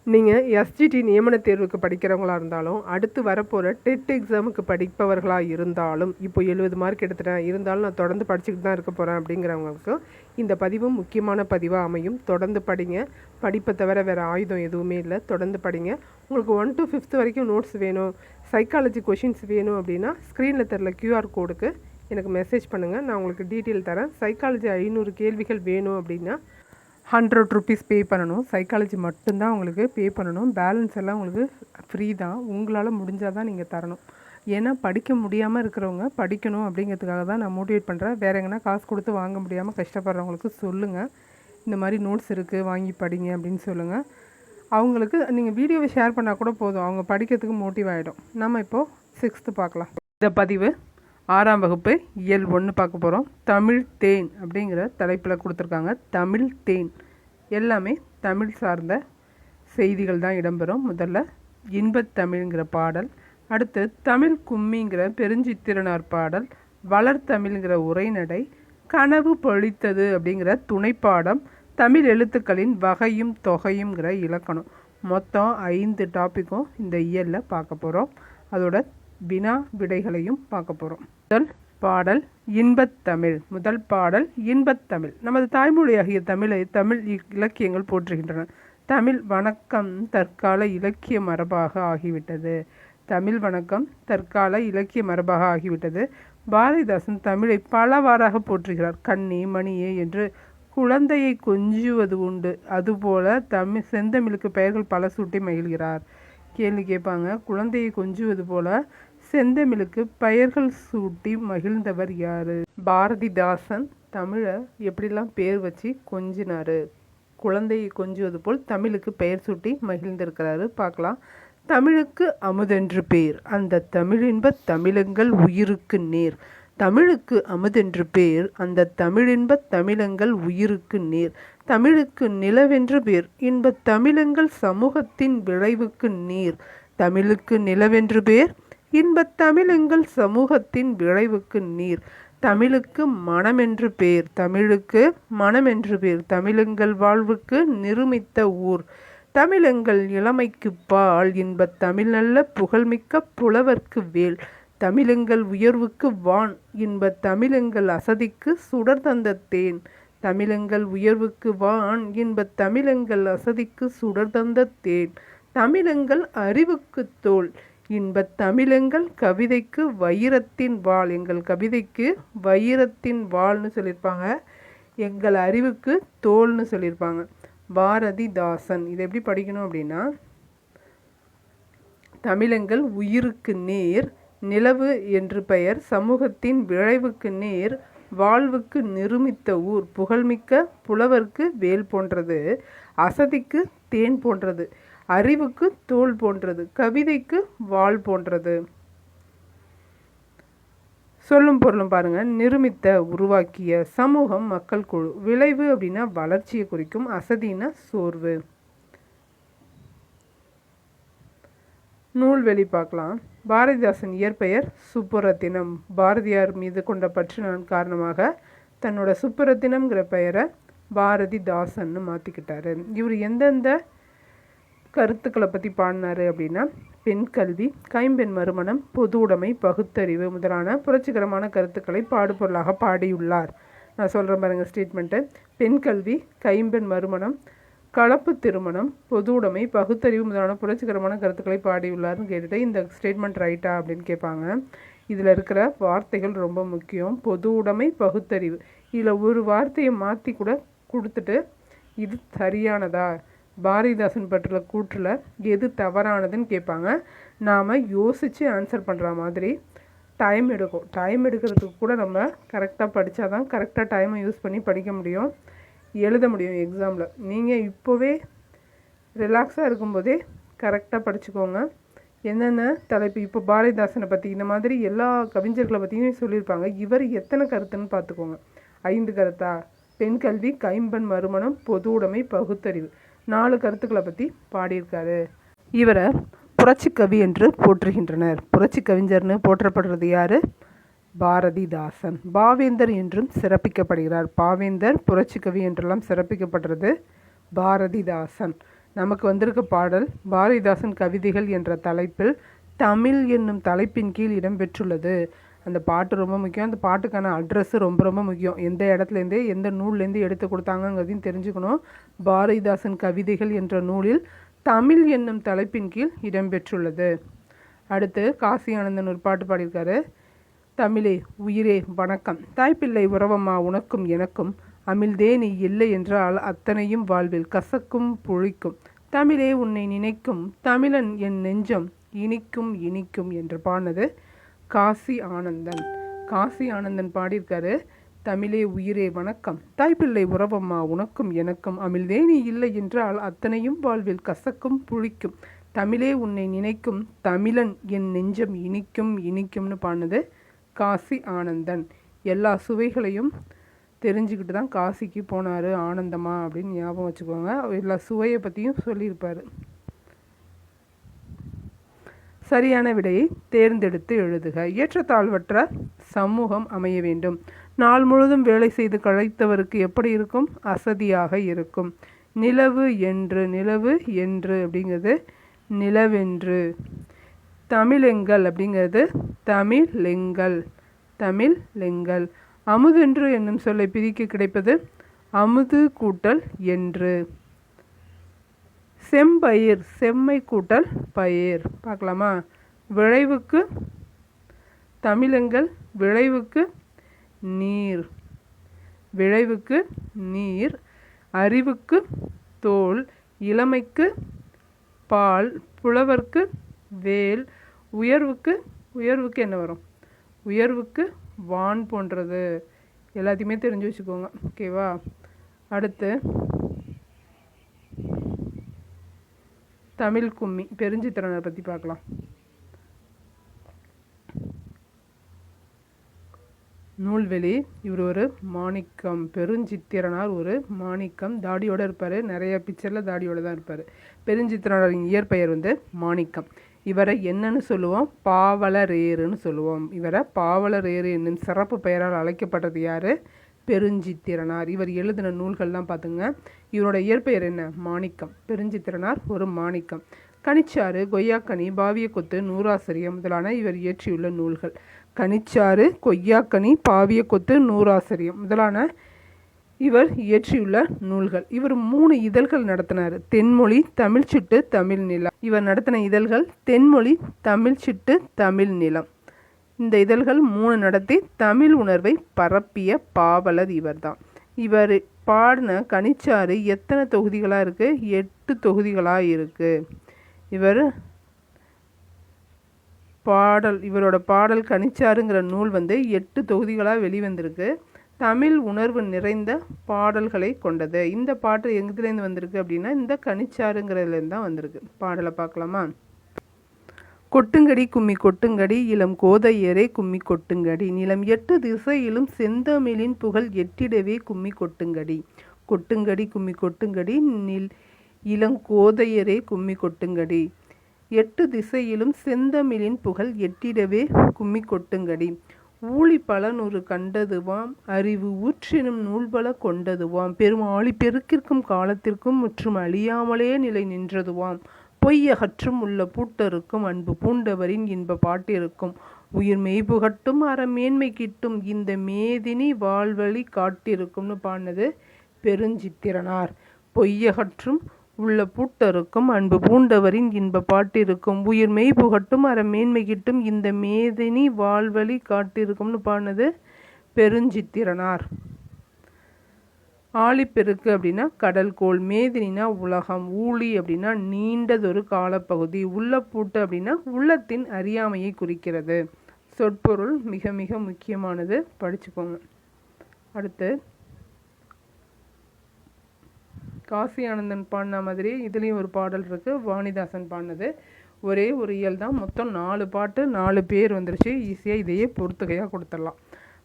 நீங்கள் எஸ்ஜிடி நியமன தேர்வுக்கு படிக்கிறவங்களா இருந்தாலும் அடுத்து வரப்போகிற டெட் எக்ஸாமுக்கு படிப்பவர்களாக இருந்தாலும் இப்போ 70 மார்க் எடுத்துட்டேன் இருந்தாலும் நான் தொடர்ந்து படிச்சுக்கிட்டு தான் இருக்க போகிறேன் அப்படிங்கிறவங்களுக்கு இந்த பதிவும் முக்கியமான பதிவாக அமையும். தொடர்ந்து படிங்க. படிப்பை தவிர வேறு ஆயுதம் எதுவுமே இல்லை. தொடர்ந்து படிங்க. உங்களுக்கு 1 to 5th வரைக்கும் நோட்ஸ் வேணும், சைக்காலஜி கொஷின்ஸ் வேணும் அப்படின்னா ஸ்க்ரீனில் தரல QR கோடுக்கு எனக்கு மெசேஜ் பண்ணுங்கள். நான் உங்களுக்கு டீட்டெயில் தரேன். சைக்காலஜி 500 கேள்விகள் வேணும் அப்படின்னா 100 ருபீஸ் பே பண்ணணும். சைக்காலஜி மட்டும்தான் உங்களுக்கு பே பண்ணணும். பேலன்ஸ் எல்லாம் உங்களுக்கு ஃப்ரீ தான். உங்களால் முடிஞ்சால் தான் நீங்கள் தரணும். ஏன்னா படிக்க முடியாமல் இருக்கிறவங்க படிக்கணும் அப்படிங்கிறதுக்காக தான் நான் மோட்டிவேட் பண்ணுறேன். வேறு எங்கன்னா காசு கொடுத்து வாங்க முடியாமல் கஷ்டப்படுறவங்களுக்கு சொல்லுங்கள், இந்த மாதிரி நோட்ஸ் இருக்குது வாங்கி படிங்க அப்படின்னு சொல்லுங்கள். அவங்களுக்கு நீங்கள் வீடியோவை ஷேர் பண்ணால் கூட போதும், அவங்க படிக்கிறதுக்கு மோட்டிவ் ஆகிடும். நம்ம இப்போது 6th பார்க்கலாம். இந்த பதிவு 6ஆம் வகுப்பு இயல் 1 பார்க்க போகிறோம். தமிழ் தேன் அப்படிங்கிற தலைப்பில் கொடுத்துருக்காங்க. தமிழ் தேன் எல்லாமே தமிழ் சார்ந்த செய்திகள் தான் இடம்பெறும். முதல்ல இன்பத்தமிழ்ங்கிற பாடல், அடுத்து தமிழ் கும்மிங்கிற பெருஞ்சித்திரனார் பாடல், வளர்த்தமிழ்ங்கிற உரைநடை, கனவு பொழித்தது அப்படிங்கிற துணைப்பாடம், தமிழ் எழுத்துக்களின் வகையும் தொகையுங்கிற இலக்கணம். மொத்தம் 5 டாப்பிக்கும் இந்த இயலில் பார்க்க போகிறோம். அதோட வினா விடைகளையும் பார்க்க போகிறோம். முதல் பாடல் இன்பத்தமிழ். முதல் பாடல் இன்பத்தமிழ். நமது தாய்மொழியாகிய தமிழை தமிழ் இலக்கியங்கள் போற்றுகின்றன. தமிழ் வணக்கம் தற்கால இலக்கிய மரபாக ஆகிவிட்டது. தமிழ் வணக்கம் தற்கால இலக்கிய மரபாக ஆகிவிட்டது. பாரதிதாசன் தமிழை பலவாறாக போற்றுகிறார். கண்ணி மணியே என்று குழந்தையை கொஞ்சுவது உண்டு. அதுபோல செந்தமிழுக்கு பெயர்கள் பல சூட்டி மகிழ்கிறார். கேள்வி கேட்பாங்க, குழந்தையை கொஞ்சுவது போல செந்தமிழுக்கு பெயர்கள் சூட்டி மகிழ்ந்தவர் யார்? பாரதிதாசன் தமிழை எப்படிலாம் பேர் வச்சு கொஞ்சினார். குழந்தையை கொஞ்சுவது போல் தமிழுக்கு பெயர் சூட்டி மகிழ்ந்திருக்கிறாரு. பார்க்கலாம். தமிழுக்கு அமுதென்று பேர், அந்த தமிழின்ப தமிழங்கள் உயிருக்கு நேர். தமிழுக்கு அமுதென்று பேர், அந்த தமிழின்ப தமிழங்கள் உயிருக்கு நேர். தமிழுக்கு நிலவென்று பேர், இன்ப தமிழங்கள் சமூகத்தின் விளைவுக்கு நீர். தமிழுக்கு நிலவென்று பேர், இன்பத் தமிழங்கள் சமூகத்தின் விளைவுக்கு நீர். தமிழுக்கு மனமென்று பேர், தமிழுக்கு மனமென்று பேர், தமிழங்கள் வாழ்வுக்கு நிருமித்த ஊர். தமிழங்கள் இளமைக்கு பால், இன்பத் தமிழ் நல்ல புகழ்மிக்க புலவர்க்கு வேல். தமிழங்கள் உயர்வுக்கு வான், இன்பத் தமிழங்கள் அசதிக்கு சுடர் தந்த தேன். தமிழங்கள் உயர்வுக்கு வான், இன்பத் தமிழங்கள் அசதிக்கு சுடர் தந்த தேன். தமிழங்கள் அறிவுக்கு தோல், இன்பத் தமிழங்கள் கவிதைக்கு வைரத்தின் வாள். எங்கள் கவிதைக்கு வைரத்தின் வாள்னு சொல்லியிருப்பாங்க, எங்கள் அறிவுக்கு தோல்னு சொல்லியிருப்பாங்க. பாரதிதாசன். இதை எப்படி படிக்கணும் அப்படின்னா, தமிழங்கள் உயிருக்கு நேர், நிலவு என்று பெயர், சமூகத்தின் விளைவுக்கு நேர், வாழ்வுக்கு நிருமித்த ஊர், புகழ்மிக்க புலவர்க்கு வேல் போன்றது, அசதிக்கு தேன் போன்றது, அறிவுக்கு தோல் போன்றது, கவிதைக்கு வாள் போன்றது. சொல்லும் பொருளும் பாருங்க. நிருமித்த உருவாக்கிய, சமூகம் மக்கள் குழு, விளைவு அப்படின்னா வளர்ச்சியை குறிக்கும், அசதினா சோர்வு. நூல்வெளி பார்க்கலாம். பாரதிதாசன் இயற்பெயர் சுப்புரத்தினம். பாரதியார் மீது கொண்ட பற்றின் காரணமாக தன்னோட சுப்புரத்தினம்ங்கிற பெயரை பாரதிதாசன்னு மாற்றிக்கிட்டாரு. இவர் எந்தெந்த கருத்துக்களை பற்றி பாடினார் அப்படின்னா, பெண் கல்வி, கைம்பெண் மறுமணம், பொது உடைமை, பகுத்தறிவு முதலான புரட்சிகரமான கருத்துக்களை பாடுபொருளாக பாடியுள்ளார். நான் சொல்கிறேன் பாருங்கள் ஸ்டேட்மெண்ட்டு. பெண் கல்வி, கைம்பெண் மறுமணம், கலப்பு திருமணம், பொது உடைமை, பகுத்தறிவு முதலான புரட்சிகரமான கருத்துக்களை பாடியுள்ளார்னு கேட்டுட்டு இந்த ஸ்டேட்மெண்ட் ரைட்டா அப்படின்னு கேட்பாங்க. இதில் இருக்கிற வார்த்தைகள் ரொம்ப முக்கியம். பொது உடைமை, பகுத்தறிவு, இதில் ஒரு வார்த்தையை மாற்றி கூட கொடுத்துட்டு இது சரியானதா, பாரதிதாசன் பற்றின கூற்றில் எது தவறானதுன்னு கேட்பாங்க. நாம் யோசித்து ஆன்சர் பண்ணுற மாதிரி டைம் எடுக்கும். டைம் எடுக்கிறதுக்கு கூட நம்ம கரெக்டாக படித்தா தான் கரெக்டாக டைமை யூஸ் பண்ணி படிக்க முடியும், எழுத முடியும் எக்ஸாமில். நீங்கள் இப்போவே ரிலாக்ஸாக இருக்கும்போதே கரெக்டாக படிச்சுக்கோங்க. என்னென்ன தலைப்பு, இப்போ பாரதிதாசனை பற்றி இந்த மாதிரி எல்லா கவிஞர்களை பற்றியும் சொல்லியிருப்பாங்க. இவர் எத்தனை கருத்துன்னு பார்த்துக்கோங்க. 5 கருத்தா? பெண் கல்வி, கைம்பெண் மறுமணம், பொது உடைமை, பகுத்தறிவு, 4 கருத்துக்களை பற்றி பாடியிருக்காரு. இவரை புரட்சி கவி என்று போற்றுகின்றனர். புரட்சி கவிஞர்னு போற்றப்படுறது யார்? பாரதிதாசன். பாவேந்தர் என்றும் சிறப்பிக்கப்படுகிறார். பாவேந்தர், புரட்சி கவி என்றெல்லாம் சிறப்பிக்கப்படுறது பாரதிதாசன். நமக்கு வந்திருக்க பாடல் பாரதிதாசன் கவிதைகள் என்ற தலைப்பில் தமிழ் என்னும் தலைப்பின் கீழ் இடம்பெற்றுள்ளது. அந்த பாட்டு ரொம்ப முக்கியம். அந்த பாட்டுக்கான அட்ரஸ் ரொம்ப ரொம்ப முக்கியம். எந்த இடத்துலேருந்தே எந்த நூல்லேருந்து எடுத்து கொடுத்தாங்கங்கிறதையும் தெரிஞ்சுக்கணும். பாரதிதாசன் கவிதைகள் என்ற நூலில் தமிழ் என்னும் தலைப்பின் கீழ் இடம்பெற்றுள்ளது. அடுத்து காசி ஆனந்தன் ஒரு பாட்டு பாடியிருக்காரு. தமிழே உயிரே வணக்கம், தாய்ப்பிள்ளை உறவம்மா உனக்கும் எனக்கும், அமிழ்தே நீ இல்லை என்றால் அத்தனையும் வாழ்வில் கசக்கும் புளிக்கும், தமிழே உன்னை நினைக்கும் தமிழன் என் நெஞ்சம் இனிக்கும் இனிக்கும் என்று பாடினது காசி ஆனந்தன். காசி ஆனந்தன் பாடியிருக்காரு. தமிழே உயிரே வணக்கம், தாய்ப்பிள்ளை உறவம்மா உனக்கும் எனக்கும், அமிழ்தே நீ இல்லை என்றால் அத்தனையும் வாழ்வில் கசக்கும் புளிக்கும், தமிழே உன்னை நினைக்கும் தமிழன் என் நெஞ்சம் இனிக்கும் இனிக்கும்னு பாடினது காசி ஆனந்தன். எல்லா சுவைகளையும் தெரிஞ்சுக்கிட்டு தான் காசிக்கு போனார் ஆனந்தமா அப்படின்னு ஞாபகம் வச்சுக்கோங்க. எல்லா சுவையை பற்றியும் சொல்லியிருப்பார். சரியான விடையை தேர்ந்தெடுத்து எழுதுக. ஏற்றத்தாழ்வற்ற சமூகம் அமைய வேண்டும். நாள் முழுதும் வேலை செய்து களைத்தவருக்கு எப்படி இருக்கும்? அசதியாக இருக்கும். நிலவு என்று, நிலவு என்று அப்படிங்கிறது நிலவென்று. தமிழெங்கள் அப்படிங்கிறது தமிழெங்கள், தமிழெங்கள். அமுதென்று என்னும் சொல்லை பிரிக்க கிடைப்பது அமுது கூட்டல் என்று. செம்பயிர், செம்மை கூட்டல் பயிர். பார்க்கலாமா? விளைவுக்கு தமிழெங்கள், விளைவுக்கு நீர், விளைவுக்கு நீர். அறிவுக்கு தோல், இளமைக்கு பால், புலவர்க்கு வேல், உயர்வுக்கு, உயர்வுக்கு என்ன வரும்? உயர்வுக்கு வான் போன்றது. எல்லாத்தையுமே தெரிஞ்சு வச்சுக்கோங்க. ஓகேவா? அடுத்து தமிழ் கும்மி, பெருஞ்சித்திரனார் பற்றி பார்க்கலாம். நூல்வெளி, இவர் ஒரு மாணிக்கம். பெருஞ்சித்திரனார் ஒரு மாணிக்கம். தாடியோடு இருப்பார். நிறைய பிக்சரில் தாடியோடு தான் இருப்பார். பெருஞ்சித்திரனாரின் இயற்பெயர் மாணிக்கம். இவரை என்னன்னு சொல்லுவோம்? பாவலரேறுன்னு சொல்லுவோம். இவரை பாவலரேறு என்னும் சிறப்பு பெயரால் அழைக்கப்பட்டது யார்? பெருஞ்சித்திரனார். இவர் எழுதின நூல்கள்லாம் பார்த்துங்க. இவரோட இயற்பெயர் என்ன? மாணிக்கம். பெருஞ்சித்திரனார் ஒரு மாணிக்கம். கனிச்சாறு, கொய்யாக்கனி, பாவியக்கொத்து, நூறாசிரியம் முதலான இவர் இயற்றியுள்ள நூல்கள். கனிச்சாறு, கொய்யாக்கனி, பாவியக்கொத்து, நூறாசிரியம் முதலான இவர் இயற்றியுள்ள நூல்கள். இவர் 3 இதழ்கள் நடத்தினார். தென்மொழி, தமிழ்ச்சிட்டு, தமிழ் நிலம். இவர் நடத்தின இதழ்கள் தென்மொழி, தமிழ்ச்சிட்டு, தமிழ் நிலம். இந்த இதழ்கள் 3 நடத்தி தமிழ் உணர்வை பரப்பிய பாவலர் இவர்தான். இவர் பாடின கனிச்சாறு எத்தனை தொகுதிகளாக இருக்குது? 8 தொகுதிகளாக இருக்குது. இவரோட பாடல் கனிச்சாறுங்கிற நூல் 8 தொகுதிகளாக வெளிவந்திருக்கு. தமிழ் உணர்வு நிறைந்த பாடல்களை கொண்டது. இந்த பாட்டு எங்கேருந்து வந்திருக்கு அப்படின்னா இந்த கனிச்சாறுங்கிறதுலேருந்து தான் வந்திருக்கு. பாடலை பார்க்கலாமா? கொட்டுங்கடி கும்மி கொட்டுங்கடி, இளம் கோதையரே கும்மி கொட்டுங்கடி, நிலம் 8 திசையிலும் செந்தமிழின் புகழ் எட்டிடவே கும்மி கொட்டுங்கடி. கொட்டுங்கடி கும்மி கொட்டுங்கடி, இளங்கோதையரே கும்மி கொட்டுங்கடி, 8 திசையிலும் செந்தமிழின் புகழ் எட்டிடவே கும்மி கொட்டுங்கடி. ஊழி பல நூறு கண்டதுவாம், அறிவு ஊற்றினும் நூல்பல கொண்டதுவாம், பெரும் ஆழி பெருக்கிற்கும் காலத்திற்கும் முற்றும் அழியாமலே நிலை நின்றதுவாம், பொய்யகற்றும் உள்ள பூட்டருக்கும் அன்பு பூண்டவரின் இன்ப பாட்டிருக்கும், உயிர் மெய்புகட்டும் அறமேன்மை கிட்டும் இந்த மேதினி வாழ்வழி காட்டிருக்கும்னு பாடினது பெருஞ்சித்திரனார். பொய்யகற்றும் உள்ள பூட்டருக்கும் அன்பு பூண்டவரின் இன்ப பாட்டிருக்கும், உயிர் மெய் புகட்டும் அறமேன்மை கிட்டும் இந்த மேதினி வாழ்வழி காட்டிருக்கும்னு பாடினது பெருஞ்சித்திரனார். ஆழிப்பெருக்கு அப்படின்னா கடல்கோள், மேதினா உலகம், ஊழி அப்படின்னா நீண்டதொரு காலப்பகுதி, உள்ளப்பூட்டு அப்படின்னா உள்ளத்தின் அறியாமையை குறிக்கிறது. சொற்பொருள் மிக மிக முக்கியமானது, படிச்சுக்கோங்க. அடுத்து காசி ஆனந்தன் பாடின மாதிரி இதுலேயும் ஒரு பாடல் இருக்குது. வாணிதாசன் பாடினது. ஒரே ஒரு இயல் தான், மொத்தம் 4 பாட்டு, 4 பேர் வந்துருச்சு. ஈஸியாக இதையே பொறுத்துகையாக கொடுத்துடலாம்.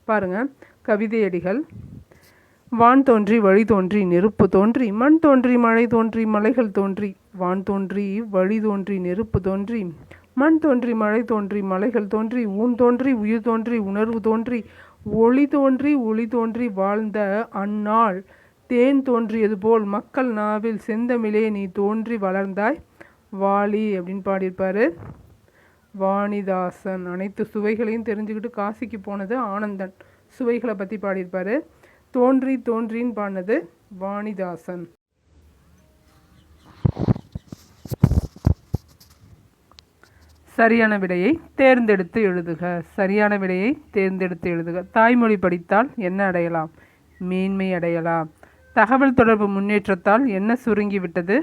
பாருங்கள், கவிதையடிகள். வான் தோன்றி வழி தோன்றி நெருப்பு தோன்றி, மண் தோன்றி மழை தோன்றி மலைகள் தோன்றி, வான் தோன்றி வழி தோன்றி நெருப்பு தோன்றி, மண் தோன்றி மழை தோன்றி மலைகள் தோன்றி, ஊன் தோன்றி உயிர் தோன்றி உணர்வு தோன்றி, ஒளி தோன்றி ஒளி தோன்றி வாழ்ந்த அந்நாள் தேன் தோன்றியது போல் மக்கள் நாவில் செந்தமிழே நீ தோன்றி வளர்ந்தாய் வாலி அப்படின்னு பாடியிருப்பார் வாணிதாசன். அனைத்து சுவைகளையும் தெரிஞ்சுக்கிட்டு காசிக்கு போனது ஆனந்தன். சுவைகளை பற்றி பாடியிருப்பார். தோன்றி தோன்றின்னு பாடினது வாணிதாசன். சரியான விடையை தேர்ந்தெடுத்து எழுதுக. சரியான விடையை தேர்ந்தெடுத்து எழுதுக. தாய்மொழி படித்தால் என்ன அடையலாம்? மேன்மை அடையலாம். தகவல் தொடர்பு முன்னேற்றத்தால் என்ன சுருங்கிவிட்டது?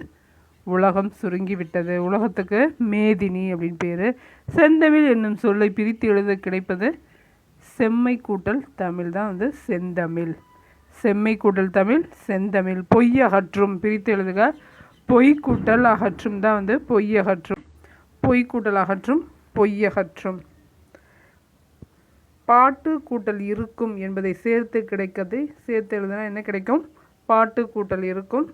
உலகம் சுருங்கிவிட்டது. உலகத்துக்கு மேதினி அப்படின்னு பேர். செந்தமிழ் என்னும் சொல்லை பிரித்து எழுத கிடைப்பது செம்மை கூட்டல் தமிழ் தான் செந்தமிழ். செம்மை கூட்டல் தமிழ் செந்தமிழ். பொய் அகற்றும் பிரித்து எழுதுக. பொய் கூட்டல் அகற்றும் தான் பொய் அகற்றும். பொய் கூட்டல் அகற்றும் பொய் அகற்றும். பாட்டு கூட்டல் இருக்கும் என்பதை சேர்த்து கிடைக்கிறது. சேர்த்து எழுதுனா என்ன கிடைக்கும்? பாட்டு கூட்டல் இருக்கும்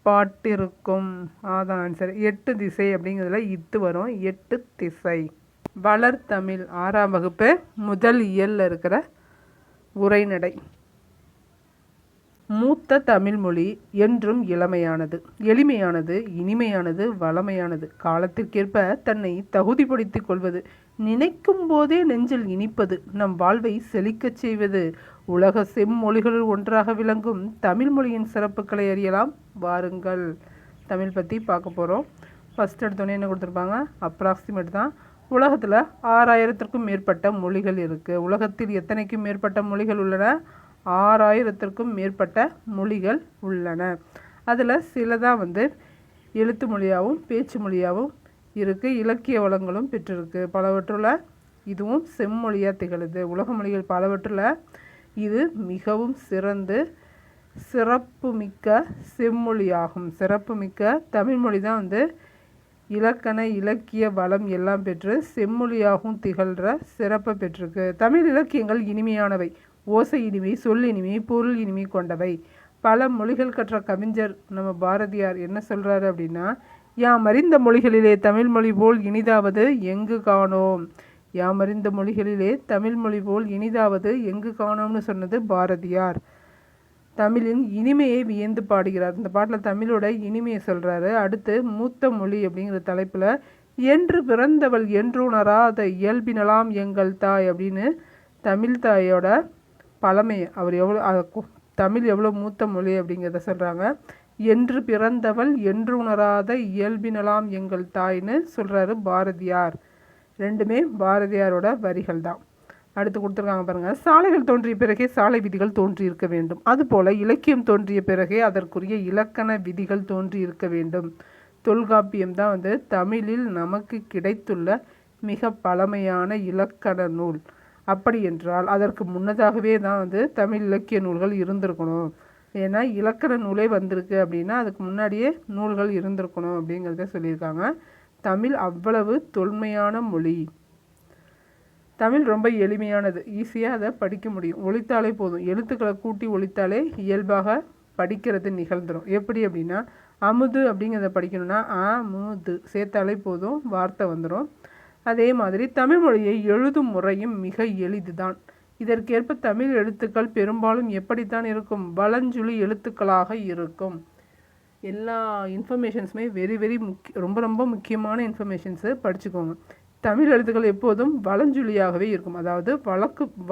பாட்டிருக்கும். அதான் ஆன்சர். 8 திசை அப்படிங்கிறதுல இத்து வரும். 8 திசை. வளர்தமிழ் 6ஆம் வகுப்பு முதல் இயலில் இருக்கிற உரைநடை. மூத்த தமிழ்மொழி என்றும் இளமையானது, எளிமையானது, இனிமையானது, வளமையானது. காலத்திற்கேற்ப தன்னை தகுதிப்படுத்திக் கொள்வது, நினைக்கும் போதே நெஞ்சில் இனிப்பது, நம் வாழ்வை செழிக்கச் செய்வது. உலக செம்மொழிகளுள் ஒன்றாக விளங்கும் தமிழ் மொழியின் சிறப்புகளை அறியலாம் வாருங்கள். தமிழ் பற்றி பார்க்க போகிறோம். ஃபஸ்ட் எடுத்தோன்னே என்ன கொடுத்துருப்பாங்க? அப்ராக்சிமேட் தான். உலகத்தில் 6000த்திற்கும் மேற்பட்ட மொழிகள் இருக்குது. உலகத்தில் எத்தனைக்கும் மேற்பட்ட மொழிகள் உள்ளன? 6000த்திற்கும் மேற்பட்ட மொழிகள் உள்ளன. அதில் சிலதான் எழுத்து மொழியாகவும் பேச்சு மொழியாகவும் இருக்குது. இலக்கிய வளங்களும் பெற்றிருக்கு. பலவற்றுள்ள இதுவும் செம்மொழியாக திகழுது. உலக மொழிகள் பலவற்றுள்ள இது மிகவும் சிறந்து சிறப்புமிக்க செம்மொழியாகும். சிறப்புமிக்க தமிழ்மொழி தான் இலக்கண இலக்கிய வளம் எல்லாம் பெற்று செம்மொழியாகவும் திகழ்கிற சிறப்பை பெற்றிருக்கு. தமிழ் இலக்கியங்கள் இனிமையானவை. ஓசை இனிமை, சொல் இனிமை, பொருள் இனிமை கொண்டவை. பல மொழிகள் கற்ற கவிஞர் நம்ம பாரதியார் என்ன சொல்கிறாரு அப்படின்னா, யாம் அறிந்த மொழிகளிலே தமிழ் மொழி போல் இனிதாவது எங்கு காணோம். யாம் அறிந்த மொழிகளிலே தமிழ் மொழி போல் இனிதாவது எங்கு காணோம்னு சொன்னது பாரதியார். தமிழின் இனிமையை வியந்து பாடுகிறார். இந்த பாட்டில் தமிழோட இனிமையை சொல்கிறாரு. அடுத்து மூத்த மொழி அப்படிங்கிற தலைப்பில் என்று பிறந்தவள் என்றுணராத இயல்பினலாம் எங்கள் தாய் அப்படின்னு தமிழ் தாயோட பழமை, அவர் எவ்வளோ தமிழ் எவ்வளோ மூத்த மொழி அப்படிங்கிறத சொல்கிறாங்க. என்று பிறந்தவள் என்று உணராத இயல்பினலாம் எங்கள் தாய்னு சொல்கிறாரு பாரதியார். ரெண்டுமே பாரதியாரோட வரிகள் தான். அடுத்து கொடுத்துருக்காங்க பாருங்கள். சாலைகள் தோன்றிய பிறகே சாலை விதிகள் தோன்றியிருக்க வேண்டும். அதுபோல் இலக்கியம் தோன்றிய பிறகே அதற்குரிய இலக்கண விதிகள் தோன்றியிருக்க வேண்டும். தொல்காப்பியம் தான் தமிழில் நமக்கு கிடைத்துள்ள மிக பழமையான இலக்கண நூல். அப்படி என்றால் அதற்கு முன்னதாகவே தான் தமிழ் இலக்கிய நூல்கள் இருந்திருக்கணும். ஏன்னா இலக்கண நூலே வந்திருக்கு அப்படின்னா அதுக்கு முன்னாடியே நூல்கள் இருந்திருக்கணும் அப்படிங்கிறத சொல்லியிருக்காங்க. தமிழ் அவ்வளவு தொன்மையான மொழி. தமிழ் ரொம்ப எளிமையானது. ஈஸியாக அதை படிக்க முடியும். ஒலித்தாலே போதும். எழுத்துக்களை கூட்டி ஒலித்தாலே இயல்பாக படிக்கிறது நிகழ்ந்துடும். எப்படி அப்படின்னா அமுது அப்படிங்கிறத படிக்கணும்னா அமுது சேர்த்தாலே போதும், வார்த்தை வந்துடும். அதே மாதிரி தமிழ் மொழியை எழுதும் முறையும் மிக எளிதுதான். இதற்கேற்ப தமிழ் எழுத்துக்கள் பெரும்பாலும் எப்படித்தான் இருக்கும்? வலஞ்சுழி எழுத்துக்களாக இருக்கும். எல்லா இன்ஃபர்மேஷன்ஸுமே வெரி ரொம்ப ரொம்ப முக்கியமான இன்ஃபர்மேஷன்ஸு படிச்சுக்கோங்க. தமிழ் எழுத்துக்கள் எப்போதும் வலஞ்சுழியாகவே இருக்கும். அதாவது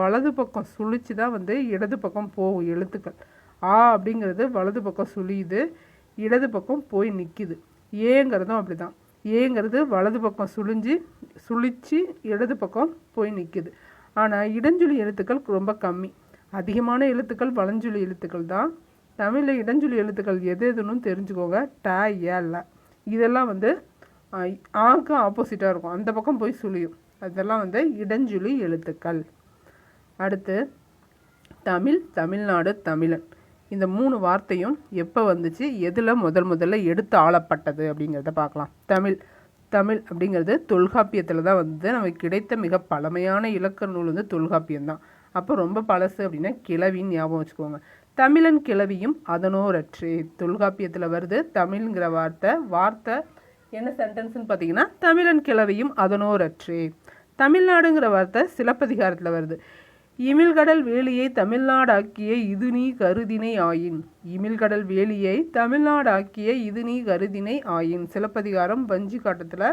வலது பக்கம் சுழிச்சு தான் இடது பக்கம் போகும் எழுத்துக்கள். அப்படிங்கிறது வலது பக்கம் சுழியுது, இடது பக்கம் போய் நிற்கிது. ஏங்கிறதும் அப்படி தான். ஏங்கிறது வலது பக்கம் சுழிச்சு இடது பக்கம் போய் நிற்கிது. ஆனால் இடஞ்சுழி எழுத்துக்கள் ரொம்ப கம்மி. அதிகமான எழுத்துக்கள் வலஞ்சுழி எழுத்துக்கள் தான். தமிழில் இடஞ்சுழி எழுத்துக்கள் எதுன்னு தெரிஞ்சுக்கோங்க. ட, ஏ, இதெல்லாம் ஆக்கு ஆப்போசிட்டாக இருக்கும். அந்த பக்கம் போய் சுழியும். அதெல்லாம் இடஞ்சுழி எழுத்துக்கள். அடுத்து தமிழ், தமிழ்நாடு, தமிழன். இந்த 3 வார்த்தையும் எப்போ வந்துச்சு, எதில் முதல்ல எடுத்து ஆளப்பட்டது அப்படிங்கிறத பார்க்கலாம். தமிழ் அப்படிங்கிறது தொல்காப்பியத்தில் தான் நமக்கு கிடைத்த மிக பழமையான இலக்கண நூல் தொல்காப்பியம்தான். அப்போ ரொம்ப பழசு அப்படின்னா கிளவின்னு ஞாபகம் வச்சுக்கோங்க. தமிழன் கிளவியும் அதனோரற்றே தொல்காப்பியத்தில் வருது. தமிழ்ங்கிற வார்த்தை என்ன சென்டென்ஸ்ன்னு பார்த்தீங்கன்னா தமிழன் கிளவியும் அதனோரற்றே. தமிழ்நாடுங்கிற வார்த்தை சிலப்பதிகாரத்தில் வருது. இமிழ்கடல் வேலியை தமிழ்நாடாக்கிய இது நீ கருதினை ஆயின். இமிழ்கடல் வேலியை தமிழ்நாடாக்கிய இது நீ கருதினை ஆயின். சிலப்பதிகாரம் வஞ்சி காட்டத்தில்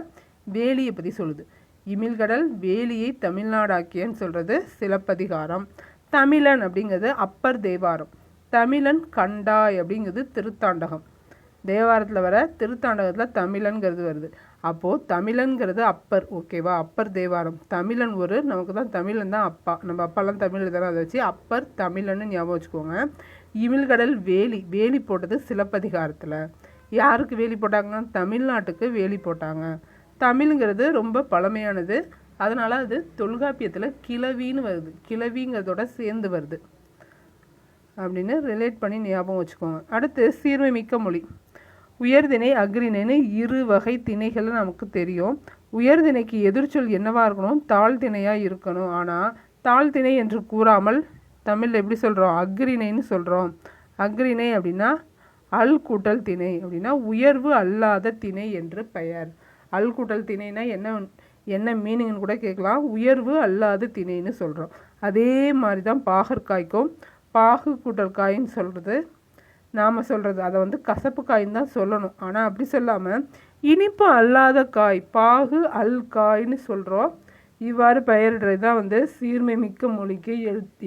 வேலியை பற்றி சொல்லுது. இமிழ்கடல் வேலியை தமிழ்நாடாக்கியன்னு சொல்கிறது சிலப்பதிகாரம். தமிழன் அப்படிங்கிறது அப்பர் தேவாரம். தமிழன் கண்டாய் அப்படிங்கிறது திருத்தாண்டகம். தேவாரத்தில் வர திருத்தாண்டகத்தில் தமிழன்கிறது வருது. அப்போது தமிழன்கிறது அப்பர், ஓகேவா? அப்பர் தேவாரம். தமிழன் நமக்கு தான் தமிழன் தான் அப்பா, நம்ம அப்பாலாம் தமிழ் தானே, அதை வச்சு அப்பர் தமிழன்னு ஞாபகம் வச்சுக்கோங்க. இமிழ்கடல் வேலி போட்டது சிலப்பதிகாரத்தில். யாருக்கு வேலி போட்டாங்கன்னா தமிழ்நாட்டுக்கு வேலி போட்டாங்க. தமிழுங்கிறது ரொம்ப பழமையானது, அதனால் அது தொல்காப்பியத்தில் கிளவின்னு வருது. கிளவிங்கிறதோட சேர்ந்து வருது அப்படின்னு ரிலேட் பண்ணி ஞாபகம் வச்சுக்கோங்க. அடுத்து சீர்மை மிக்க மொழி. உயர்திணை அக்ரிணைன்னு இரு வகை திணைகள் நமக்கு தெரியும். உயர்திணைக்கு எதிர்ச்சொல் என்னவாக இருக்கணும்? தாழ்திணையாக இருக்கணும். ஆனால் தாழ்திணை என்று கூறாமல் தமிழில் எப்படி சொல்கிறோம்? அக்ரிணைன்னு சொல்கிறோம். அக்ரிணை அப்படின்னா அல் கூட்டல் திணை அப்படின்னா உயர்வு அல்லாத திணை என்று பெயர். அல் கூட்டல் திணைனா என்ன மீனிங்னு கூட கேட்கலாம். உயர்வு அல்லாத திணைன்னு சொல்கிறோம். அதே மாதிரி தான் பாகற்காய்க்கும் பாகு கூட்டல் காயின்னு சொல்கிறது நாம் சொல்கிறது. அதை கசப்பு காயின்னு தான் சொல்லணும். ஆனால் அப்படி சொல்லாமல் இனிப்பு அல்லாத காய் பாகு அல் காய்ன்னு சொல்கிறோம். இவ்வாறு பெயரிடுறது தான் சீர்மை மிக்க மொழிக்கு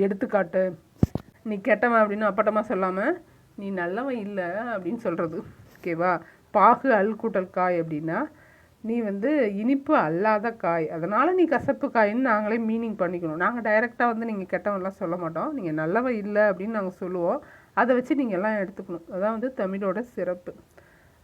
எடுத்துக்காட்டு. நீ கெட்டவன் அப்படின்னு அப்பட்டமாக சொல்லாமல் நீ நல்லவன் இல்லை அப்படின்னு சொல்கிறது, ஓகேவா? பாகு அல் கூட்டல் காய் அப்படின்னா நீ இனிப்பு அல்லாத காய், அதனால் நீ கசப்பு காயின்னு நாங்களே மீனிங் பண்ணிக்கணும். நாங்கள் டைரெக்டாக நீங்கள் கெட்டவன்லாம் சொல்ல மாட்டோம். நீங்கள் நல்லவன் இல்லை அப்படின்னு நாங்கள் சொல்லுவோம். அதை வச்சு நீங்கள் எல்லாம் எடுத்துக்கணும். அதான் தமிழோட சிறப்பு.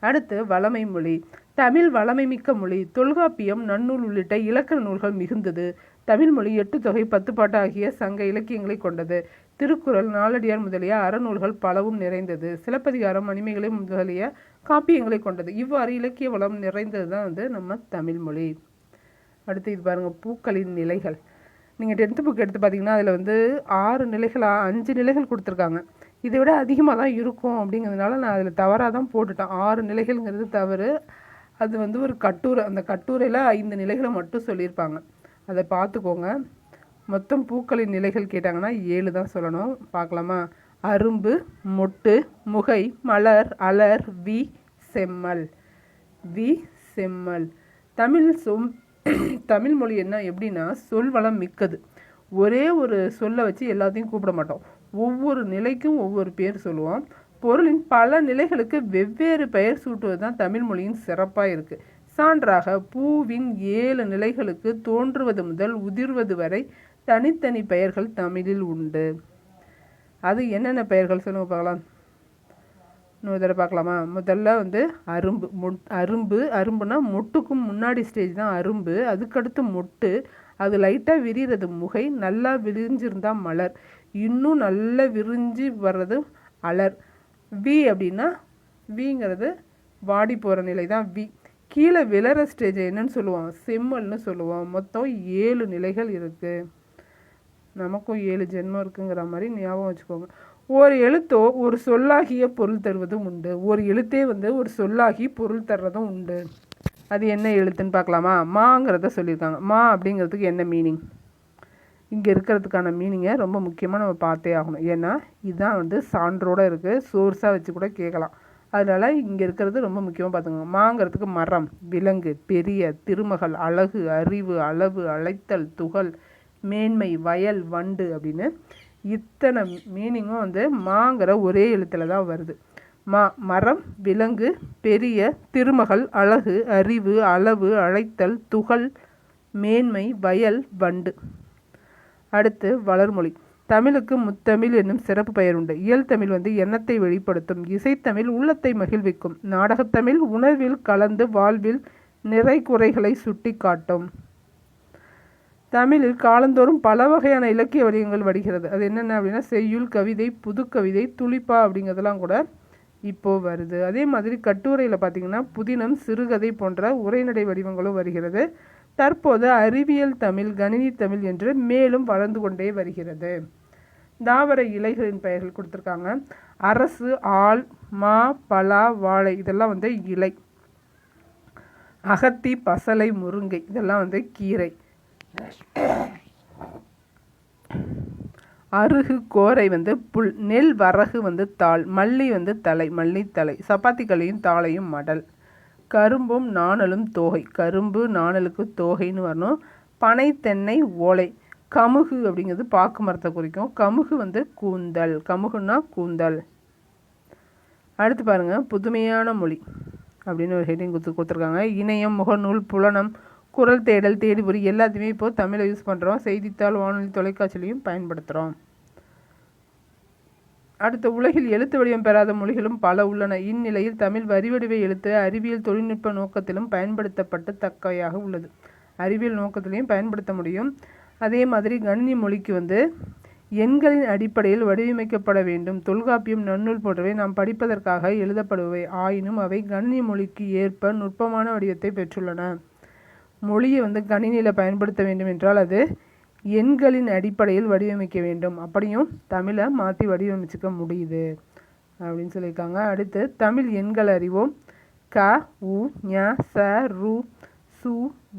அடுத்து வளமை மொழி. தமிழ் வளமை மிக்க மொழி. தொல்காப்பியம், நன்னூல் உள்ளிட்ட இலக்கண நூல்கள் மிகுந்தது. தமிழ் மொழி 8 தொகை 10 பாட்டு ஆகிய சங்க இலக்கியங்களை கொண்டது. திருக்குறள், நாலடியார் முதலிய அறநூல்கள் பலவும் நிறைந்தது. சிலப்பதிகாரம், மணிமேகலை முதலிய காப்பியங்களை கொண்டது. இவ்வாறு இலக்கிய வளம் நிறைந்தது தான் நம்ம தமிழ் மொழி. அடுத்து இது பாருங்கள், பூக்களின் நிலைகள். நீங்கள் 10th புக் எடுத்து பார்த்தீங்கன்னா அதில் 6 நிலைகளாக 5 நிலைகள் கொடுத்துருக்காங்க. இதை விட அதிகமாக தான் இருக்கும் அப்படிங்கிறதுனால நான் அதில் தவறாக தான் போட்டுட்டேன். 6 நிலைகள்ங்கிறது தவறு. அது ஒரு கட்டுரை. அந்த கட்டுரையில் 5 நிலைகளை மட்டும் சொல்லியிருப்பாங்க. அதை பார்த்துக்கோங்க. மொத்தம் பூக்களின் நிலைகள் கேட்டாங்கன்னா 7 தான் சொல்லணும். பார்க்கலாமா? அரும்பு, மொட்டு, முகை, மலர், அலர், வி, செம்மல். வி, செம்மல். தமிழ் மொழி எப்படின்னா சொல்வளம் மிக்கது. ஒரே ஒரு சொல்லை வச்சு எல்லாத்தையும் கூப்பிட மாட்டோம். ஒவ்வொரு நிலைக்கும் ஒவ்வொரு பேர் சொல்லுவோம். பொருளின் பல நிலைகளுக்கு வெவ்வேறு பெயர் சூட்டுவது தான் தமிழ் மொழியின் சிறப்பாக இருக்குது. சான்றாக பூவின் 7 நிலைகளுக்கு தோன்றுவது முதல் உதிர்வது வரை தனித்தனி பெயர்கள் தமிழில் உண்டு. அது என்னென்ன பெயர்கள் சொல்லுங்க பார்க்கலாம். இன்னொரு தடவை பார்க்கலாமா? முதல்ல அரும்புனா மொட்டுக்கும் முன்னாடி ஸ்டேஜ் தான் அரும்பு. அதுக்கடுத்து மொட்டு, அது லைட்டாக விரிகிறது முகை, நல்லா விரிஞ்சிருந்தால் மலர், இன்னும் நல்லா விரிஞ்சு வர்றது அலர். வி அப்படின்னா விங்கிறது வாடி போகிற நிலை தான் வி. கீழே விளற ஸ்டேஜ் என்னன்னு சொல்லுவோம்? செம்மல்னு சொல்லுவோம். மொத்தம் 7 நிலைகள் இருக்குது. நமக்கும் 7 ஜென்மம் இருக்குங்கிற மாதிரி ஞாபகம் வச்சுக்கோங்க. ஒரு எழுத்தோ ஒரு சொல்லாகிய பொருள் தருவதும் உண்டு. ஒரு எழுத்தே ஒரு சொல்லாகி பொருள் தர்றதும் உண்டு. அது என்ன எழுத்துன்னு பார்க்கலாமா? மாங்கிறத சொல்லியிருக்காங்க. மா அப்படிங்கிறதுக்கு என்ன மீனிங்? இங்கே இருக்கிறதுக்கான மீனிங்கை ரொம்ப முக்கியமாக நம்ம பார்த்தே ஆகணும். ஏன்னா இதுதான் சான்றோடு இருக்குது, சோர்ஸாக வச்சு கூட கேட்கலாம். அதனால் இங்கே இருக்கிறது ரொம்ப முக்கியமாக பார்த்துக்கோங்க. மாங்கிறதுக்கு மரம், விலங்கு, பெரிய, திருமகள், அழகு, அறிவு, அளவு, அழைத்தல், துகள், மேன்மை, வயல், வண்டு அப்படின்னு இத்தனை மீனிங்கும் மாங்கிற ஒரே எழுத்தில் தான் வருது. மரம், விலங்கு, பெரிய, திருமகள், அழகு, அறிவு, அளவு, அழைத்தல், துகள், மேன்மை, வயல், வண்டு. அடுத்து வளர்மொழி. தமிழுக்கு முத்தமிழ் என்னும் சிறப்பு பெயர் உண்டு. இயல் தமிழ் எண்ணத்தை வெளிப்படுத்தும். இசைத்தமிழ் உள்ளத்தை மகிழ்விக்கும். நாடகத்தமிழ் உணர்வில் கலந்து வாழ்வில் நிறை குறைகளை சுட்டி காட்டும். தமிழில் காலந்தோறும் பல வகையான இலக்கிய வடிவங்கள் வருகிறது. அது என்னென்ன அப்படின்னா செய்யுள், கவிதை, புதுக்கவிதை, துளிப்பா அப்படிங்கிறதெல்லாம் கூட இப்போது வருது. அதே மாதிரி கட்டுரையில் பார்த்திங்கன்னா புதினம், சிறுகதை போன்ற உரைநடை வடிவங்களும் வருகிறது. தற்போது அறிவியல் தமிழ், கணினி தமிழ் என்று மேலும் வளர்ந்து கொண்டே வருகிறது. தாவர இலைகளின் பெயர்கள் கொடுத்துருக்காங்க. அரசு, ஆல், மா, பலா, வாழை இதெல்லாம் இலை. அகத்தி, பசலை, முருங்கை இதெல்லாம் கீரை. அருகு கோரை வந்து புல், நெல் வரகு வந்து தாள், மல்லி வந்து தலை, மல்லித்தலை, சப்பாத்தி களியும் தாளையும் மடல், கரும்பும் நாணலும் தோகை, கரும்பு நாணலுக்கு தோகைன்னு வரணும். பனை தென்னை ஓலை, கமுகு அப்படிங்கிறது பாக்கு மரத்தை குறிக்கும், கமுகு வந்து கூந்தல், கமுகுன்னா கூந்தல். அடுத்து பாருங்கள், புதுமையான மொழி அப்படின்னு ஒரு ஹெட்டிங் கொடுத்துருக்காங்க. இணையம், முகநூல், புலனம், குரல் தேடல், தேடிபொறி எல்லாத்தையுமே இப்போது தமிழை யூஸ் பண்ணுறோம். செய்தித்தாள், வானொலி, தொலைக்காட்சியிலையும் பயன்படுத்துகிறோம். அடுத்த, உலகில் எழுத்து வடிவம் பெறாத மொழிகளும் பல உள்ளன. இந்நிலையில் தமிழ் வரிவடிவ எழுத்து அறிவியல் தொழில்நுட்ப நோக்கத்திலும் பயன்படுத்தப்பட்டு தக்கவையாக உள்ளது. அறிவியல் நோக்கத்திலையும் பயன்படுத்த முடியும். அதே மாதிரி கணினி மொழிக்கு வந்து எண்களின் அடிப்படையில் வடிவமைக்கப்பட வேண்டும். தொல்காப்பியம், நன்னூல் போன்றவை நாம் படிப்பதற்காக எழுதப்படுபவை. ஆயினும் அவை கணினி மொழிக்கு ஏற்ப நுட்பமான வடிவத்தை பெற்றுள்ளன. மொழியை வந்து கணினியில் பயன்படுத்த வேண்டும் என்றால் அது எண்களின் அடிப்படையில் வடிவமைக்க வேண்டும். அப்படியும் தமிழை மாற்றி வடிவமைச்சிக்க முடியுது அப்படின்னு சொல்லியிருக்காங்க. அடுத்து, தமிழ் எண்கள் அறிவோம். க, உ, ஞ, ச, ரு, சு,